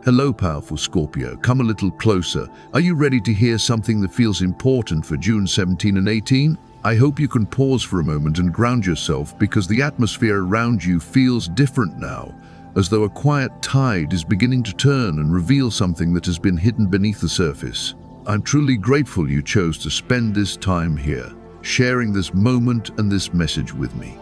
Hello, powerful Scorpio. Come a little closer. Are you ready to hear something that feels important for June 17 and 18? I hope you can pause for a moment and ground yourself, because the atmosphere around you feels different now, as though a quiet tide is beginning to turn and reveal something that has been hidden beneath the surface. I'm truly grateful you chose to spend this time here, sharing this moment and this message with me.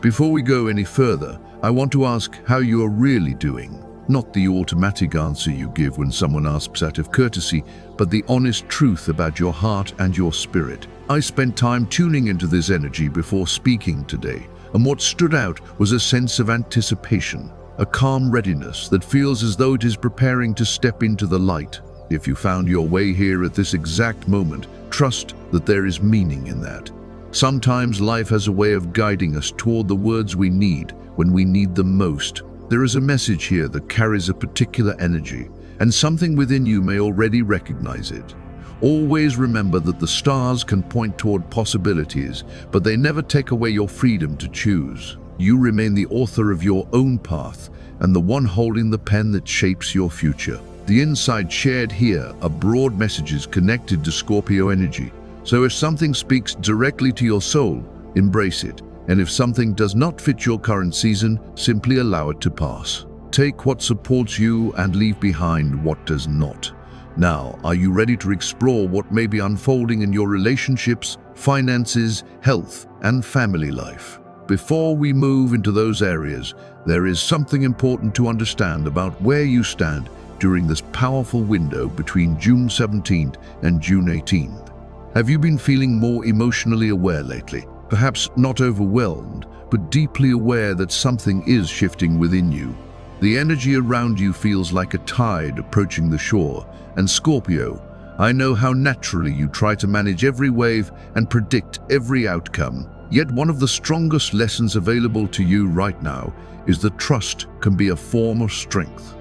Before we go any further, I want to ask how you are really doing. Not the automatic answer you give when someone asks out of courtesy, but the honest truth about your heart and your spirit. I spent time tuning into this energy before speaking today, and what stood out was a sense of anticipation, a calm readiness that feels as though it is preparing to step into the light. If you found your way here at this exact moment, trust that there is meaning in that. Sometimes life has a way of guiding us toward the words we need when we need them most. There is a message here that carries a particular energy, and something within you may already recognize it. Always remember that the stars can point toward possibilities, but they never take away your freedom to choose. You remain the author of your own path, and the one holding the pen that shapes your future. The insight shared here are broad messages connected to Scorpio energy. So if something speaks directly to your soul, embrace it. And if something does not fit your current season, simply allow it to pass. Take what supports you and leave behind what does not. Now, are you ready to explore what may be unfolding in your relationships, finances, health, and family life? Before we move into those areas, there is something important to understand about where you stand during this powerful window between June 17th and June 18th. Have you been feeling more emotionally aware lately? Perhaps not overwhelmed, but deeply aware that something is shifting within you. The energy around you feels like a tide approaching the shore. And Scorpio, I know how naturally you try to manage every wave and predict every outcome. Yet one of the strongest lessons available to you right now is that trust can be a form of strength.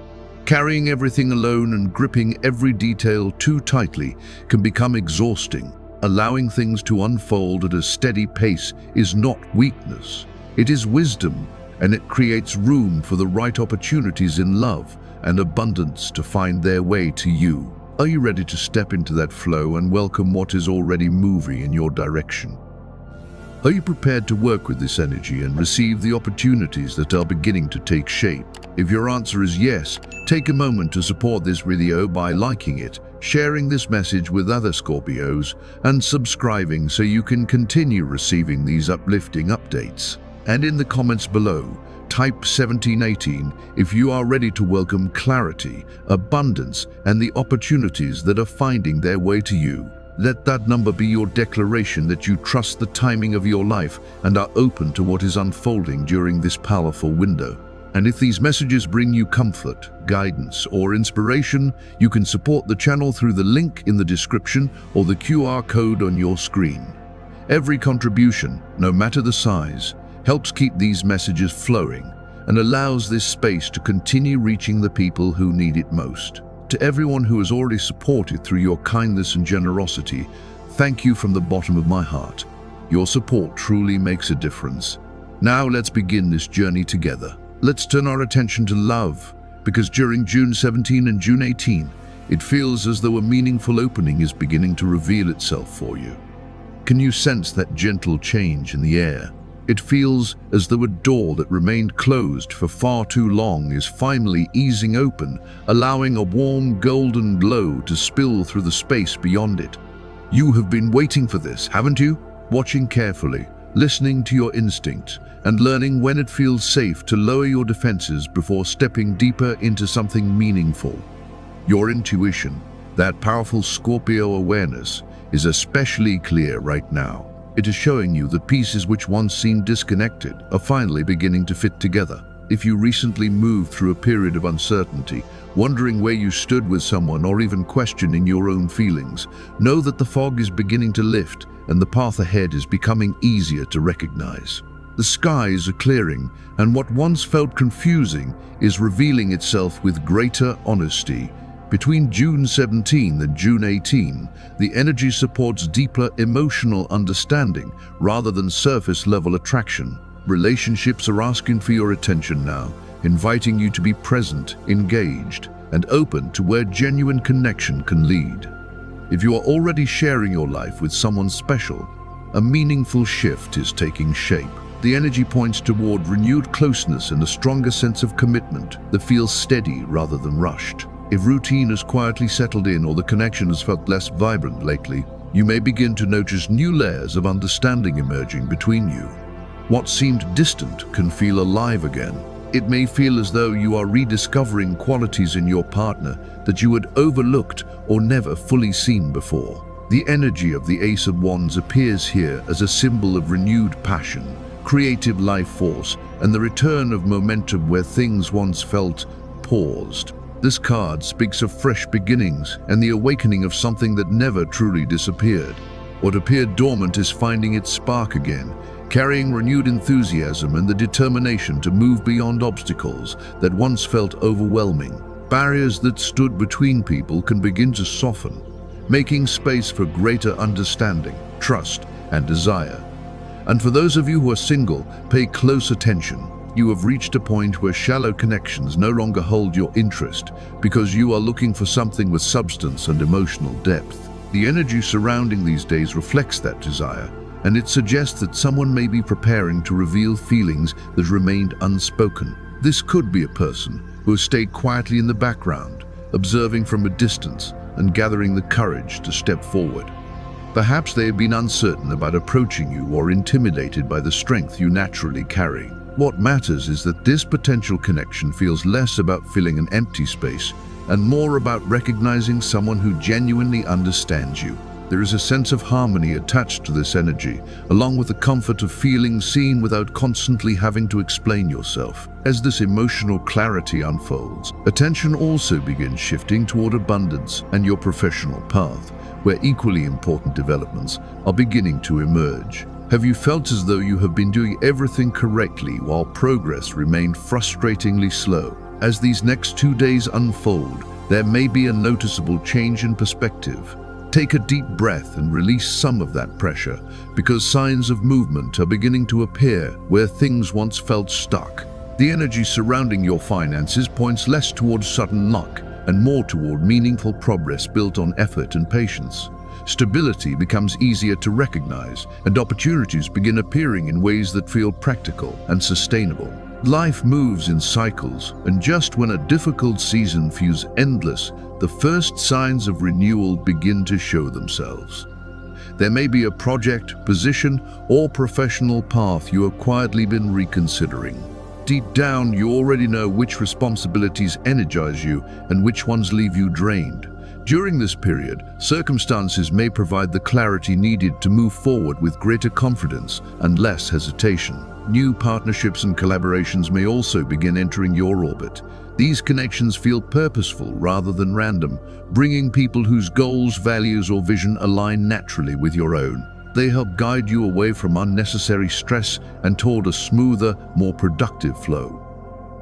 Carrying everything alone and gripping every detail too tightly can become exhausting. Allowing things to unfold at a steady pace is not weakness. It is wisdom, and it creates room for the right opportunities in love and abundance to find their way to you. Are you ready to step into that flow and welcome what is already moving in your direction? Are you prepared to work with this energy and receive the opportunities that are beginning to take shape? If your answer is yes, take a moment to support this video by liking it, sharing this message with other Scorpios, and subscribing so you can continue receiving these uplifting updates. And in the comments below, type 1718 if you are ready to welcome clarity, abundance, and the opportunities that are finding their way to you. Let that number be your declaration that you trust the timing of your life and are open to what is unfolding during this powerful window. And if these messages bring you comfort, guidance, or inspiration, you can support the channel through the link in the description or the QR code on your screen. Every contribution, no matter the size, helps keep these messages flowing and allows this space to continue reaching the people who need it most. To everyone who has already supported through your kindness and generosity, thank you from the bottom of my heart. Your support truly makes a difference. Now let's begin this journey together. Let's turn our attention to love, because during June 17 and June 18, it feels as though a meaningful opening is beginning to reveal itself for you. Can you sense that gentle change in the air? It feels as though a door that remained closed for far too long is finally easing open, allowing a warm golden glow to spill through the space beyond it. You have been waiting for this, haven't you? Watching carefully, listening to your instincts, and learning when it feels safe to lower your defenses before stepping deeper into something meaningful. Your intuition, that powerful Scorpio awareness, is especially clear right now. It is showing you that pieces which once seemed disconnected are finally beginning to fit together. If you recently moved through a period of uncertainty, wondering where you stood with someone or even questioning your own feelings, know that the fog is beginning to lift and the path ahead is becoming easier to recognize. The skies are clearing, and what once felt confusing is revealing itself with greater honesty. Between June 17 and June 18, the energy supports deeper emotional understanding rather than surface-level attraction. Relationships are asking for your attention now, inviting you to be present, engaged, and open to where genuine connection can lead. If you are already sharing your life with someone special, a meaningful shift is taking shape. The energy points toward renewed closeness and a stronger sense of commitment that feels steady rather than rushed. If routine has quietly settled in or the connection has felt less vibrant lately, you may begin to notice new layers of understanding emerging between you. What seemed distant can feel alive again. It may feel as though you are rediscovering qualities in your partner that you had overlooked or never fully seen before. The energy of the Ace of Wands appears here as a symbol of renewed passion, creative life force, and the return of momentum where things once felt paused. This card speaks of fresh beginnings and the awakening of something that never truly disappeared. What appeared dormant is finding its spark again, carrying renewed enthusiasm and the determination to move beyond obstacles that once felt overwhelming. Barriers that stood between people can begin to soften, making space for greater understanding, trust, and desire. And for those of you who are single, pay close attention. You have reached a point where shallow connections no longer hold your interest because you are looking for something with substance and emotional depth. The energy surrounding these days reflects that desire, and it suggests that someone may be preparing to reveal feelings that remained unspoken. This could be a person who has stayed quietly in the background, observing from a distance and gathering the courage to step forward. Perhaps they have been uncertain about approaching you or intimidated by the strength you naturally carry. What matters is that this potential connection feels less about filling an empty space and more about recognizing someone who genuinely understands you. There is a sense of harmony attached to this energy, along with the comfort of feeling seen without constantly having to explain yourself. As this emotional clarity unfolds, attention also begins shifting toward abundance and your professional path, where equally important developments are beginning to emerge. Have you felt as though you have been doing everything correctly while progress remained frustratingly slow? As these next 2 days unfold, there may be a noticeable change in perspective. Take a deep breath and release some of that pressure, because signs of movement are beginning to appear where things once felt stuck. The energy surrounding your finances points less towards sudden luck and more toward meaningful progress built on effort and patience. Stability becomes easier to recognize, and opportunities begin appearing in ways that feel practical and sustainable. Life moves in cycles, and just when a difficult season feels endless, the first signs of renewal begin to show themselves. There may be a project, position, or professional path you have quietly been reconsidering. Deep down, you already know which responsibilities energize you and which ones leave you drained. During this period, circumstances may provide the clarity needed to move forward with greater confidence and less hesitation. New partnerships and collaborations may also begin entering your orbit. These connections feel purposeful rather than random, bringing people whose goals, values, or vision align naturally with your own. They help guide you away from unnecessary stress and toward a smoother, more productive flow.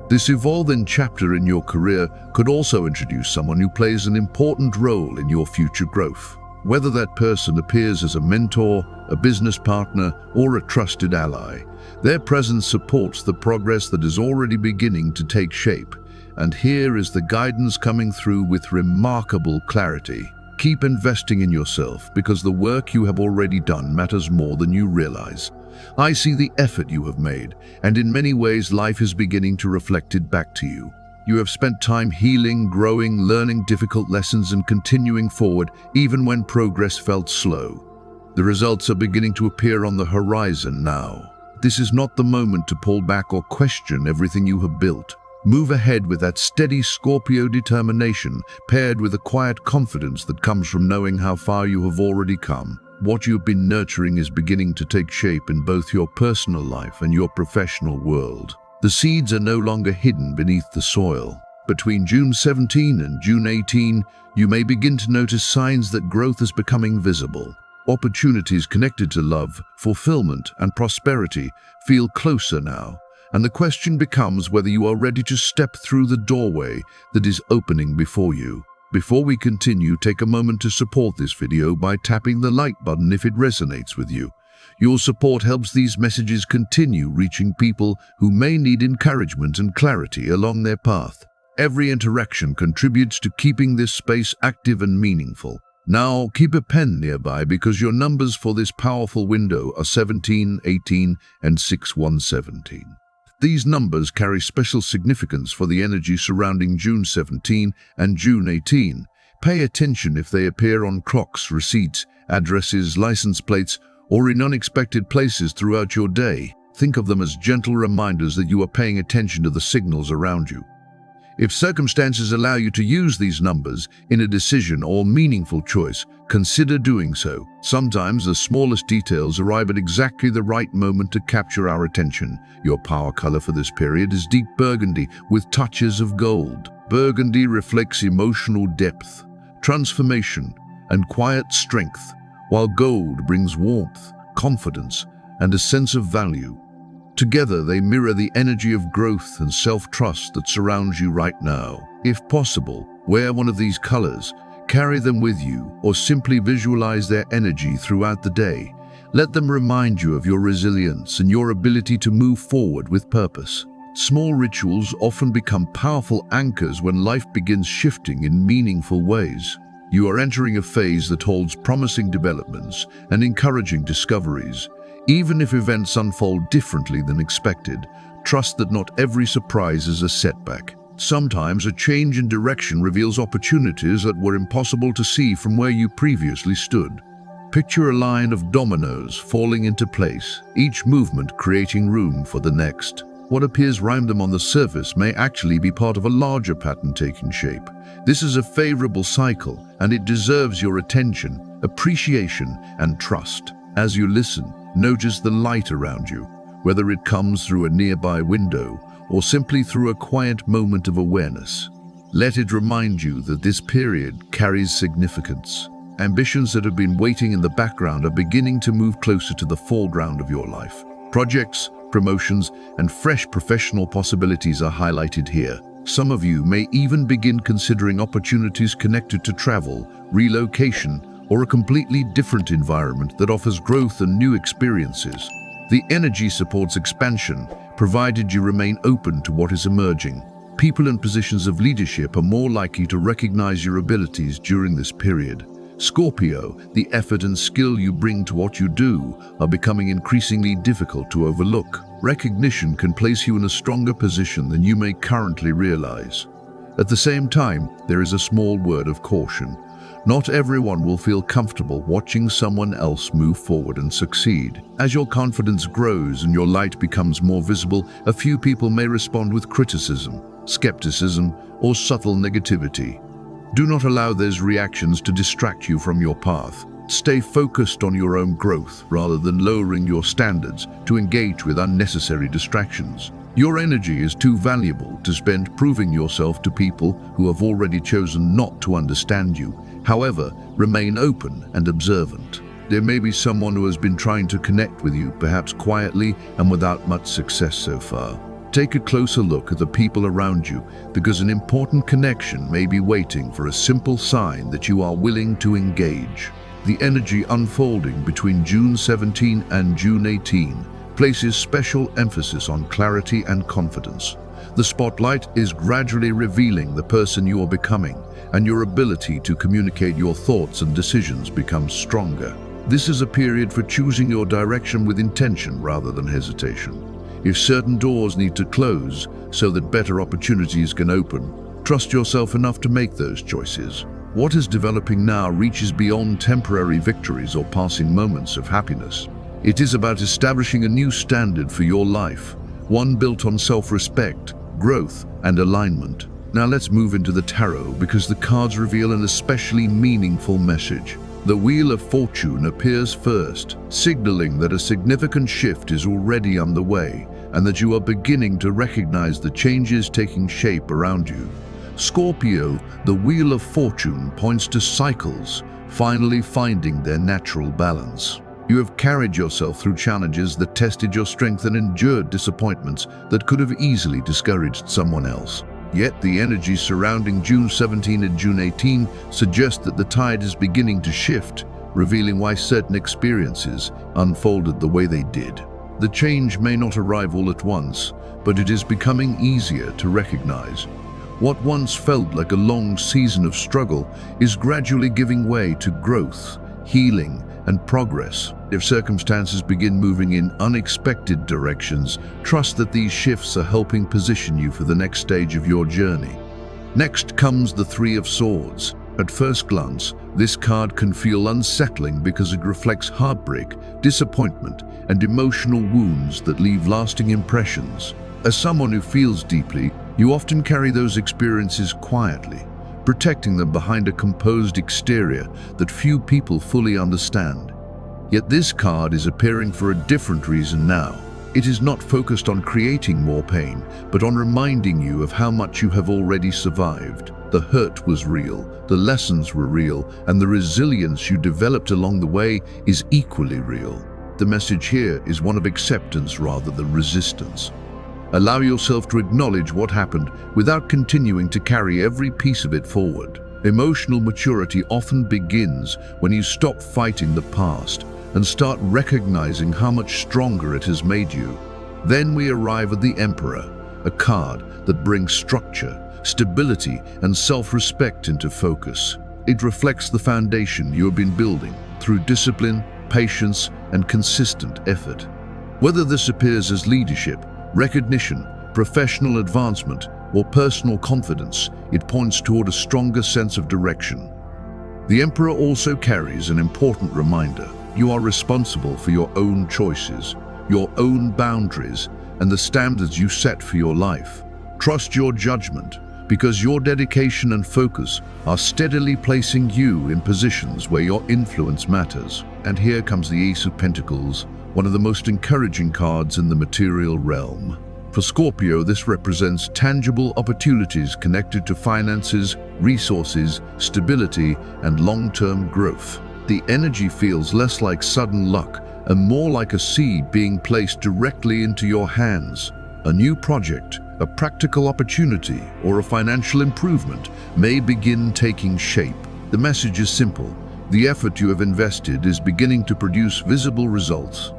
This evolving chapter in your career could also introduce someone who plays an important role in your future growth. Whether that person appears as a mentor, a business partner, or a trusted ally, their presence supports the progress that is already beginning to take shape. And here is the guidance coming through with remarkable clarity. Keep investing in yourself, because the work you have already done matters more than you realize. I see the effort you have made, and in many ways life is beginning to reflect it back to you. You have spent time healing, growing, learning difficult lessons, and continuing forward even when progress felt slow. The results are beginning to appear on the horizon now. This is not the moment to pull back or question everything you have built. Move ahead with that steady Scorpio determination, paired with a quiet confidence that comes from knowing how far you have already come. What you've been nurturing is beginning to take shape in both your personal life and your professional world. The seeds are no longer hidden beneath the soil. Between June 17 and June 18, you may begin to notice signs that growth is becoming visible. Opportunities connected to love, fulfillment, and prosperity feel closer now, and the question becomes whether you are ready to step through the doorway that is opening before you. Before we continue, take a moment to support this video by tapping the like button if it resonates with you. Your support helps these messages continue reaching people who may need encouragement and clarity along their path. Every interaction contributes to keeping this space active and meaningful. Now, keep a pen nearby because your numbers for this powerful window are 17, 18, and 6117. These numbers carry special significance for the energy surrounding June 17 and June 18. Pay attention if they appear on clocks, receipts, addresses, license plates, or in unexpected places throughout your day. Think of them as gentle reminders that you are paying attention to the signals around you. If circumstances allow you to use these numbers in a decision or meaningful choice, consider doing so. Sometimes the smallest details arrive at exactly the right moment to capture our attention. Your power color for this period is deep burgundy with touches of gold. Burgundy reflects emotional depth, transformation, and quiet strength, while gold brings warmth, confidence, and a sense of value. Together, they mirror the energy of growth and self-trust that surrounds you right now. If possible, wear one of these colors, carry them with you, or simply visualize their energy throughout the day. Let them remind you of your resilience and your ability to move forward with purpose. Small rituals often become powerful anchors when life begins shifting in meaningful ways. You are entering a phase that holds promising developments and encouraging discoveries. Even if events unfold differently than expected, trust that not every surprise is a setback. Sometimes a change in direction reveals opportunities that were impossible to see from where you previously stood. Picture a line of dominoes falling into place, each movement creating room for the next. What appears random on the surface may actually be part of a larger pattern taking shape. This is a favorable cycle, and it deserves your attention, appreciation, and trust. As you listen, notice the light around you, whether it comes through a nearby window or simply through a quiet moment of awareness. Let it remind you that this period carries significance. Ambitions that have been waiting in the background are beginning to move closer to the foreground of your life. Projects, promotions, and fresh professional possibilities are highlighted here. Some of you may even begin considering opportunities connected to travel, relocation, or a completely different environment that offers growth and new experiences. The energy supports expansion, provided you remain open to what is emerging. People in positions of leadership are more likely to recognize your abilities during this period. Scorpio, the effort and skill you bring to what you do are becoming increasingly difficult to overlook. Recognition can place you in a stronger position than you may currently realize. At the same time, there is a small word of caution. Not everyone will feel comfortable watching someone else move forward and succeed. As your confidence grows and your light becomes more visible, a few people may respond with criticism, skepticism, or subtle negativity. Do not allow those reactions to distract you from your path. Stay focused on your own growth rather than lowering your standards to engage with unnecessary distractions. Your energy is too valuable to spend proving yourself to people who have already chosen not to understand you. However, remain open and observant. There may be someone who has been trying to connect with you, perhaps quietly and without much success so far. Take a closer look at the people around you, because an important connection may be waiting for a simple sign that you are willing to engage. The energy unfolding between June 17 and June 18 places special emphasis on clarity and confidence. The spotlight is gradually revealing the person you are becoming, and your ability to communicate your thoughts and decisions becomes stronger. This is a period for choosing your direction with intention rather than hesitation. If certain doors need to close so that better opportunities can open, trust yourself enough to make those choices. What is developing now reaches beyond temporary victories or passing moments of happiness. It is about establishing a new standard for your life, one built on self-respect, growth, and alignment. Now let's move into the tarot, because the cards reveal an especially meaningful message. The Wheel of Fortune appears first, signaling that a significant shift is already underway and that you are beginning to recognize the changes taking shape around you. Scorpio, the Wheel of Fortune points to cycles finally finding their natural balance. You have carried yourself through challenges that tested your strength and endured disappointments that could have easily discouraged someone else. Yet the energy surrounding June 17 and June 18 suggest that the tide is beginning to shift, revealing why certain experiences unfolded the way they did. The change may not arrive all at once, but it is becoming easier to recognize. What once felt like a long season of struggle is gradually giving way to growth, healing, and progress. If circumstances begin moving in unexpected directions, trust that these shifts are helping position you for the next stage of your journey. Next comes the Three of Swords. At first glance, this card can feel unsettling because it reflects heartbreak, disappointment, and emotional wounds that leave lasting impressions. As someone who feels deeply, you often carry those experiences quietly, protecting them behind a composed exterior that few people fully understand. Yet this card is appearing for a different reason now. It is not focused on creating more pain, but on reminding you of how much you have already survived. The hurt was real, the lessons were real, and the resilience you developed along the way is equally real. The message here is one of acceptance rather than resistance. Allow yourself to acknowledge what happened without continuing to carry every piece of it forward. Emotional maturity often begins when you stop fighting the past and start recognizing how much stronger it has made you. Then we arrive at the Emperor, a card that brings structure, stability, and self-respect into focus. It reflects the foundation you have been building through discipline, patience, and consistent effort. Whether this appears as leadership, recognition, professional advancement, or personal confidence, it points toward a stronger sense of direction. The Emperor also carries an important reminder. You are responsible for your own choices, your own boundaries, and the standards you set for your life. Trust your judgment, because your dedication and focus are steadily placing you in positions where your influence matters. And here comes the Ace of Pentacles, one of the most encouraging cards in the material realm. For Scorpio, this represents tangible opportunities connected to finances, resources, stability, and long-term growth. The energy feels less like sudden luck and more like a seed being placed directly into your hands. A new project, a practical opportunity, or a financial improvement may begin taking shape. The message is simple. The effort you have invested is beginning to produce visible results.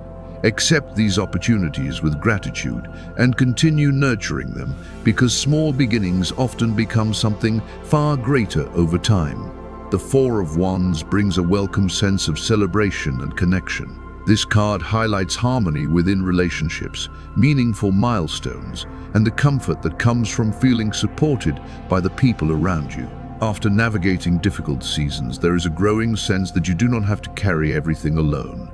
Accept these opportunities with gratitude and continue nurturing them, because small beginnings often become something far greater over time. The Four of Wands brings a welcome sense of celebration and connection. This card highlights harmony within relationships, meaningful milestones, and the comfort that comes from feeling supported by the people around you. After navigating difficult seasons, there is a growing sense that you do not have to carry everything alone.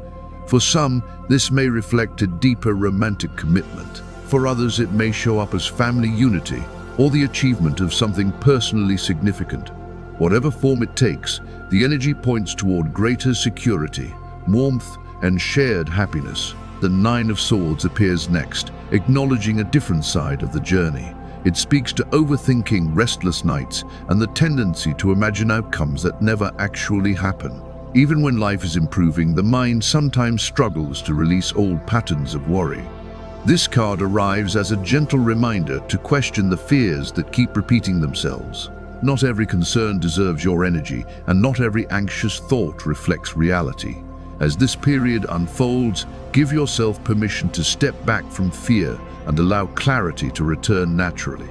For some, this may reflect a deeper romantic commitment. For others, it may show up as family unity or the achievement of something personally significant. Whatever form it takes, the energy points toward greater security, warmth, and shared happiness. The Nine of Swords appears next, acknowledging a different side of the journey. It speaks to overthinking, restless nights, and the tendency to imagine outcomes that never actually happen. Even when life is improving, the mind sometimes struggles to release old patterns of worry. This card arrives as a gentle reminder to question the fears that keep repeating themselves. Not every concern deserves your energy, and not every anxious thought reflects reality. As this period unfolds, give yourself permission to step back from fear and allow clarity to return naturally.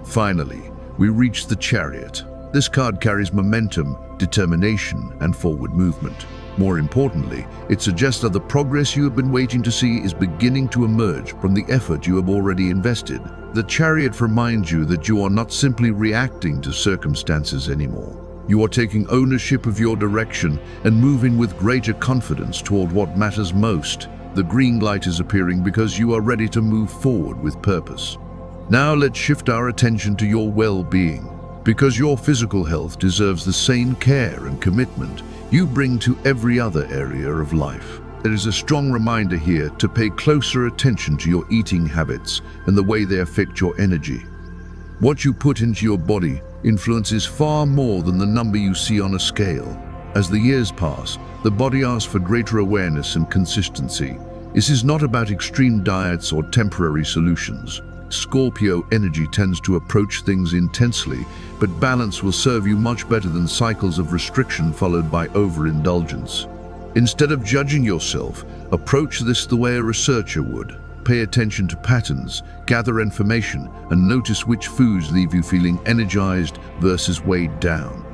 Finally, we reach the Chariot. This card carries momentum, determination, and forward movement. More importantly, it suggests that the progress you have been waiting to see is beginning to emerge from the effort you have already invested. The Chariot reminds you that you are not simply reacting to circumstances anymore. You are taking ownership of your direction and moving with greater confidence toward what matters most. The green light is appearing because you are ready to move forward with purpose. Now let's shift our attention to your well-being. Because your physical health deserves the same care and commitment you bring to every other area of life. There is a strong reminder here to pay closer attention to your eating habits and the way they affect your energy. What you put into your body influences far more than the number you see on a scale. As the years pass, the body asks for greater awareness and consistency. This is not about extreme diets or temporary solutions. Scorpio energy tends to approach things intensely, but balance will serve you much better than cycles of restriction followed by overindulgence. Instead of judging yourself, approach this the way a researcher would. pay attention to patterns, gather information, and notice which foods leave you feeling energized versus weighed down.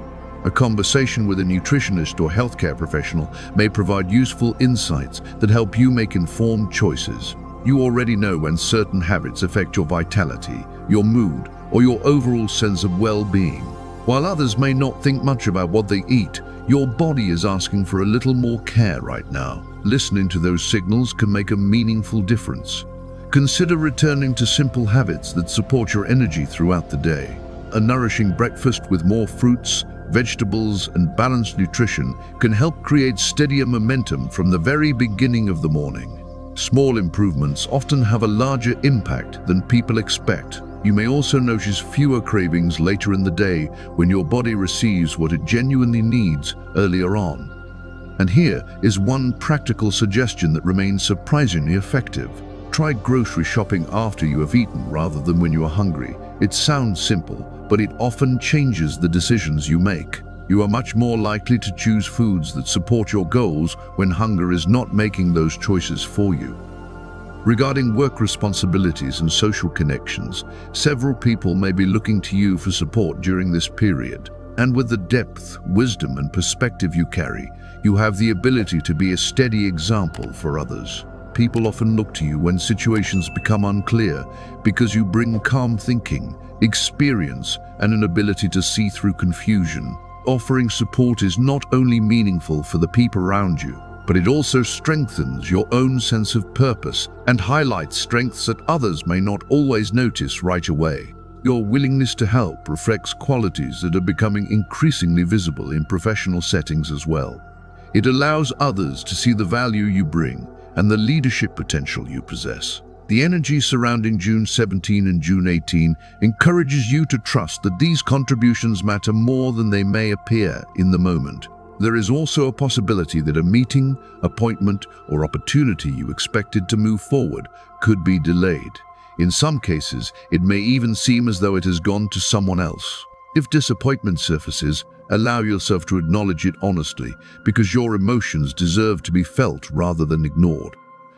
A conversation with a nutritionist or healthcare professional may provide useful insights that help you make informed choices. You already know when certain habits affect your vitality, your mood, or your overall sense of well-being. While others may not think much about what they eat, your body is asking for a little more care right now. Listening to those signals can make a meaningful difference. Consider returning to simple habits that support your energy throughout the day. A nourishing breakfast with more fruits, vegetables, and balanced nutrition can help create steadier momentum from the very beginning of the morning. Small improvements often have a larger impact than people expect. You may also notice fewer cravings later in the day when your body receives what it genuinely needs earlier on. And here is one practical suggestion that remains surprisingly effective. Try grocery shopping after you have eaten rather than when you are hungry. It sounds simple, but it often changes the decisions you make. You are much more likely to choose foods that support your goals when hunger is not making those choices for you. Regarding work responsibilities and social connections, several people may be looking to you for support during this period. And with the depth, wisdom, and perspective you carry, you have the ability to be a steady example for others. People often look to you when situations become unclear because you bring calm thinking, experience, and an ability to see through confusion. Offering support is not only meaningful for the people around you, but it also strengthens your own sense of purpose and highlights strengths that others may not always notice right away. Your willingness to help reflects qualities that are becoming increasingly visible in professional settings as well. It allows others to see the value you bring and the leadership potential you possess. The energy surrounding June 17 and June 18 encourages you to trust that these contributions matter more than they may appear in the moment. There is also a possibility that a meeting, appointment, or opportunity you expected to move forward could be delayed. In some cases, it may even seem as though it has gone to someone else. If disappointment surfaces, allow yourself to acknowledge it honestly, because your emotions deserve to be felt rather than ignored.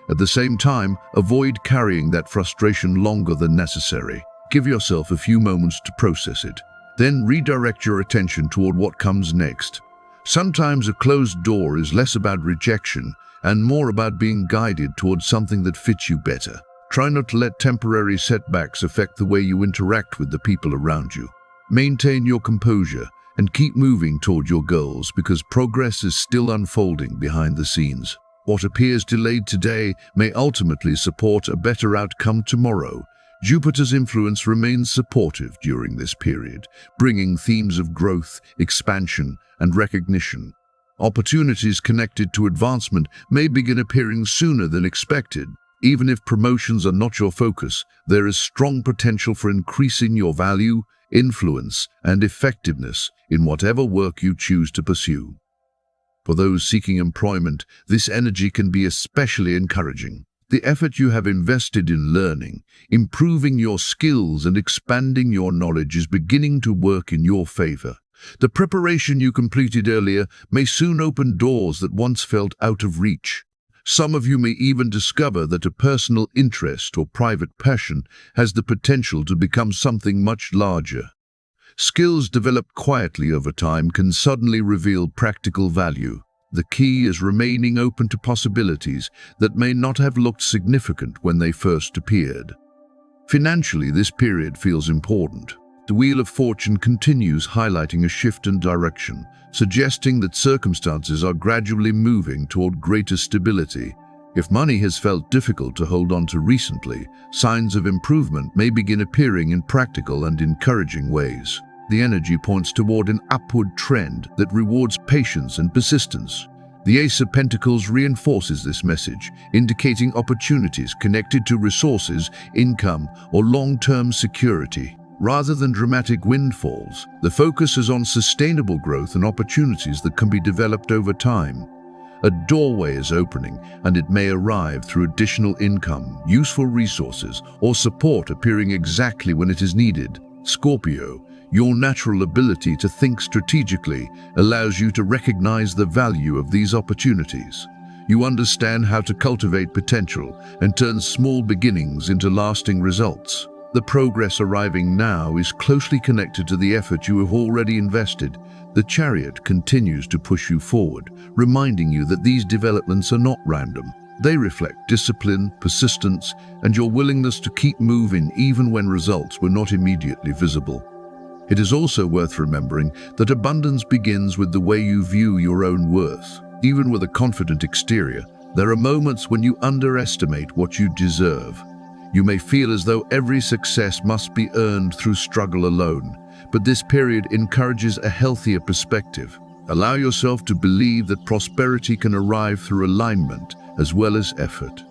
At the same time, avoid carrying that frustration longer than necessary. Give yourself a few moments to process it. Then redirect your attention toward what comes next. Sometimes a closed door is less about rejection and more about being guided towards something that fits you better. Try not to let temporary setbacks affect the way you interact with the people around you. Maintain your composure and keep moving toward your goals because progress is still unfolding behind the scenes. What appears delayed today may ultimately support a better outcome tomorrow. Jupiter's influence remains supportive during this period, bringing themes of growth, expansion, and recognition. Opportunities connected to advancement may begin appearing sooner than expected. Even if promotions are not your focus, there is strong potential for increasing your value, influence, and effectiveness in whatever work you choose to pursue. For those seeking employment, this energy can be especially encouraging. The effort you have invested in learning, improving your skills, and expanding your knowledge is beginning to work in your favor. The preparation you completed earlier may soon open doors that once felt out of reach. Some of you may even discover that a personal interest or private passion has the potential to become something much larger. Skills developed quietly over time can suddenly reveal practical value. The key is remaining open to possibilities that may not have looked significant when they first appeared. Financially, this period feels important. The Wheel of Fortune continues highlighting a shift in direction, suggesting that circumstances are gradually moving toward greater stability. If money has felt difficult to hold on to recently, signs of improvement may begin appearing in practical and encouraging ways. The energy points toward an upward trend that rewards patience and persistence. The Ace of Pentacles reinforces this message, indicating opportunities connected to resources, income, or long-term security. Rather than dramatic windfalls, the focus is on sustainable growth and opportunities that can be developed over time. A doorway is opening, and it may arrive through additional income, useful resources, or support appearing exactly when it is needed. Scorpio, your natural ability to think strategically allows you to recognize the value of these opportunities. You understand how to cultivate potential and turn small beginnings into lasting results. The progress arriving now is closely connected to the effort you have already invested. The chariot continues to push you forward, reminding you that these developments are not random. They reflect discipline, persistence, and your willingness to keep moving even when results were not immediately visible. It is also worth remembering that abundance begins with the way you view your own worth. Even with a confident exterior, there are moments when you underestimate what you deserve. You may feel as though every success must be earned through struggle alone, but this period encourages a healthier perspective. Allow yourself to believe that prosperity can arrive through alignment as well as effort.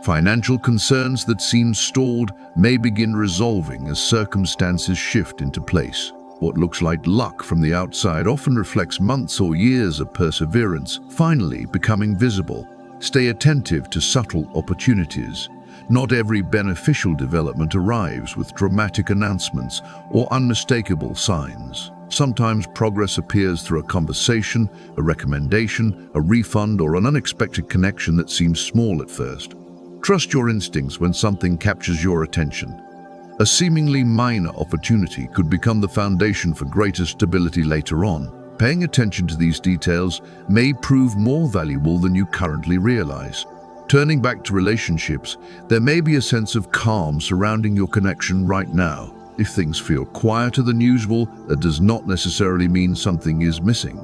Financial concerns that seem stalled may begin resolving as circumstances shift into place. What looks like luck from the outside often reflects months or years of perseverance, finally becoming visible. Stay attentive to subtle opportunities. Not every beneficial development arrives with dramatic announcements or unmistakable signs. Sometimes progress appears through a conversation, a recommendation, a refund, or an unexpected connection that seems small at first. Trust your instincts when something captures your attention. A seemingly minor opportunity could become the foundation for greater stability later on. Paying attention to these details may prove more valuable than you currently realize. Turning back to relationships, there may be a sense of calm surrounding your connection right now. If things feel quieter than usual, that does not necessarily mean something is missing.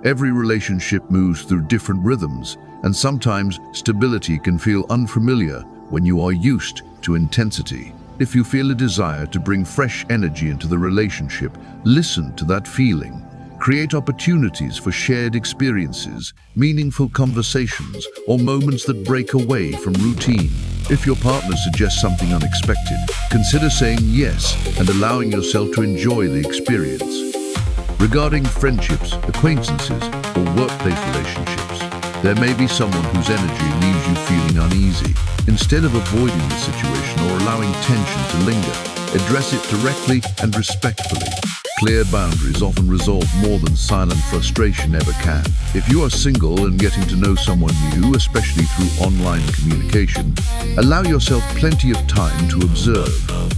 Every relationship moves through different rhythms, and sometimes stability can feel unfamiliar when you are used to intensity. If you feel a desire to bring fresh energy into the relationship, listen to that feeling. Create opportunities for shared experiences, meaningful conversations, or moments that break away from routine. If your partner suggests something unexpected, consider saying yes and allowing yourself to enjoy the experience. Regarding friendships, acquaintances, or workplace relationships, there may be someone whose energy leaves you feeling uneasy. Instead of avoiding the situation or allowing tension to linger, address it directly and respectfully. Clear boundaries often resolve more than silent frustration ever can. If you are single and getting to know someone new, especially through online communication, allow yourself plenty of time to observe.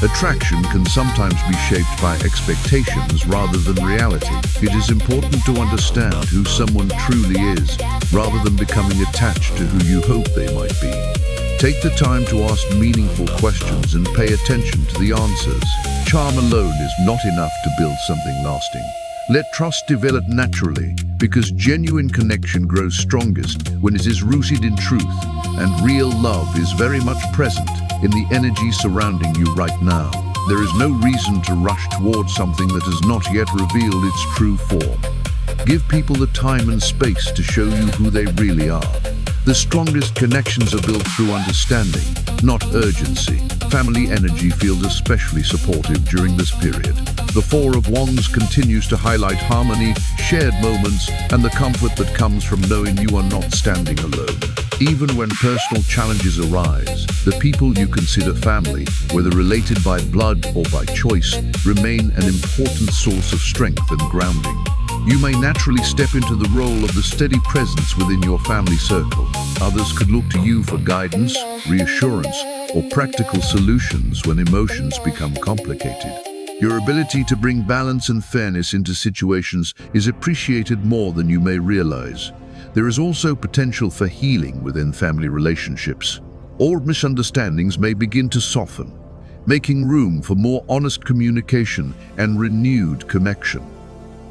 Attraction can sometimes be shaped by expectations rather than reality. It is important to understand who someone truly is, rather than becoming attached to who you hope they might be. Take the time to ask meaningful questions and pay attention to the answers. Charm alone is not enough to build something lasting. Let trust develop naturally, because genuine connection grows strongest when it is rooted in truth, and real love is very much present in the energy surrounding you right now. There is no reason to rush towards something that has not yet revealed its true form. Give people the time and space to show you who they really are. The strongest connections are built through understanding, not urgency. Family energy feels especially supportive during this period. The Four of Wands continues to highlight harmony, shared moments, and the comfort that comes from knowing you are not standing alone. Even when personal challenges arise, the people you consider family, whether related by blood or by choice, remain an important source of strength and grounding. You may naturally step into the role of the steady presence within your family circle. Others could look to you for guidance, reassurance, or practical solutions when emotions become complicated. Your ability to bring balance and fairness into situations is appreciated more than you may realize. There is also potential for healing within family relationships. Old misunderstandings may begin to soften, making room for more honest communication and renewed connection.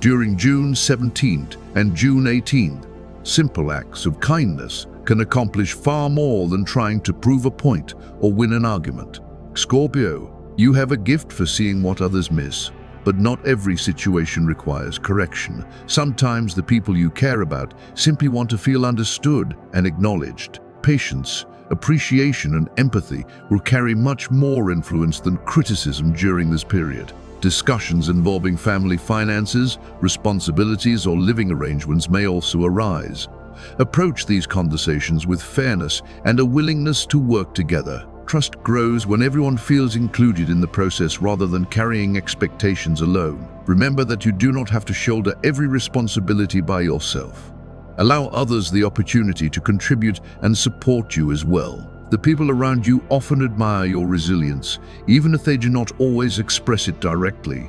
During June 17th and June 18th, simple acts of kindness can accomplish far more than trying to prove a point or win an argument. Scorpio, you have a gift for seeing what others miss, but not every situation requires correction. Sometimes the people you care about simply want to feel understood and acknowledged. Patience, appreciation, and empathy will carry much more influence than criticism during this period. Discussions involving family finances, responsibilities, or living arrangements may also arise. Approach these conversations with fairness and a willingness to work together. Trust grows when everyone feels included in the process rather than carrying expectations alone. Remember that you do not have to shoulder every responsibility by yourself. Allow others the opportunity to contribute and support you as well. The people around you often admire your resilience, even if they do not always express it directly.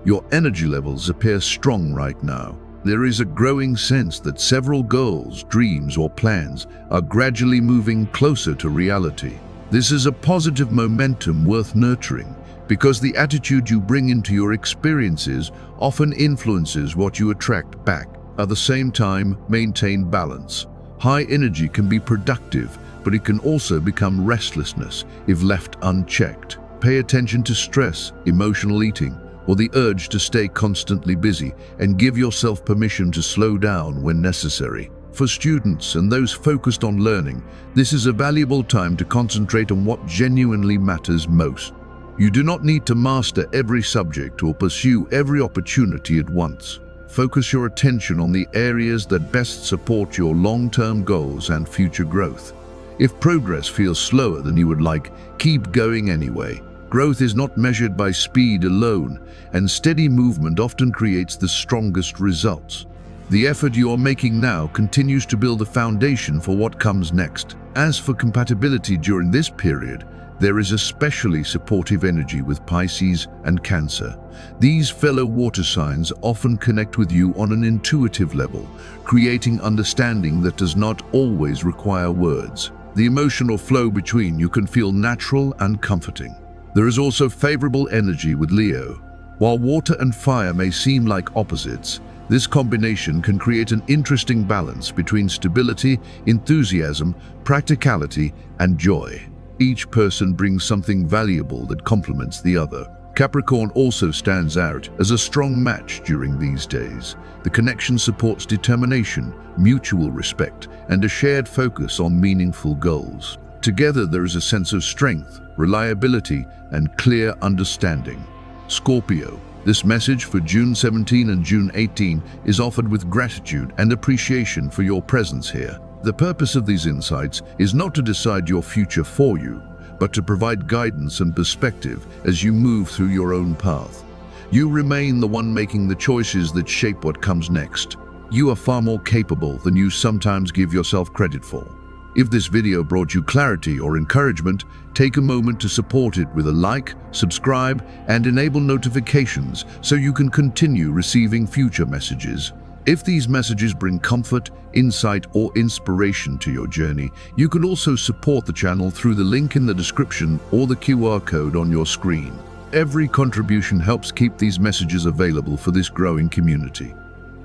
Your energy levels appear strong right now. There is a growing sense that several goals, dreams, or plans are gradually moving closer to reality. This is a positive momentum worth nurturing, because the attitude you bring into your experiences often influences what you attract back. At the same time, maintain balance. High energy can be productive, but it can also become restlessness if left unchecked. Pay attention to stress, emotional eating, or the urge to stay constantly busy, and give yourself permission to slow down when necessary. For students and those focused on learning, this is a valuable time to concentrate on what genuinely matters most. You do not need to master every subject or pursue every opportunity at once. Focus your attention on the areas that best support your long-term goals and future growth. If progress feels slower than you would like, keep going anyway. Growth is not measured by speed alone, and steady movement often creates the strongest results. The effort you are making now continues to build a foundation for what comes next. As for compatibility during this period, there is especially supportive energy with Pisces and Cancer. These fellow water signs often connect with you on an intuitive level, creating understanding that does not always require words. The emotional flow between you can feel natural and comforting. There is also favorable energy with Leo. While water and fire may seem like opposites, this combination can create an interesting balance between stability, enthusiasm, practicality, and joy. Each person brings something valuable that complements the other. Capricorn also stands out as a strong match during these days. The connection supports determination, mutual respect, and a shared focus on meaningful goals. Together there is a sense of strength, reliability, and clear understanding. Scorpio, this message for June 17 and June 18 is offered with gratitude and appreciation for your presence here. The purpose of these insights is not to decide your future for you, but to provide guidance and perspective as you move through your own path. You remain the one making the choices that shape what comes next. You are far more capable than you sometimes give yourself credit for. If this video brought you clarity or encouragement, take a moment to support it with a like, subscribe, and enable notifications so you can continue receiving future messages. If these messages bring comfort, insight, or inspiration to your journey, you can also support the channel through the link in the description or the QR code on your screen. Every contribution helps keep these messages available for this growing community.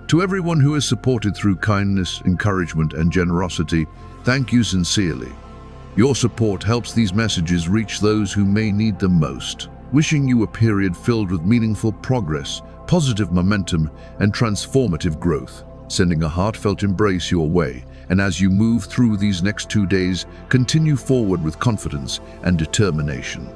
To everyone who has supported through kindness, encouragement, and generosity, thank you sincerely. Your support helps these messages reach those who may need them most. Wishing you a period filled with meaningful progress, positive momentum, and transformative growth. Sending a heartfelt embrace your way, and as you move through these next 2 days, continue forward with confidence and determination.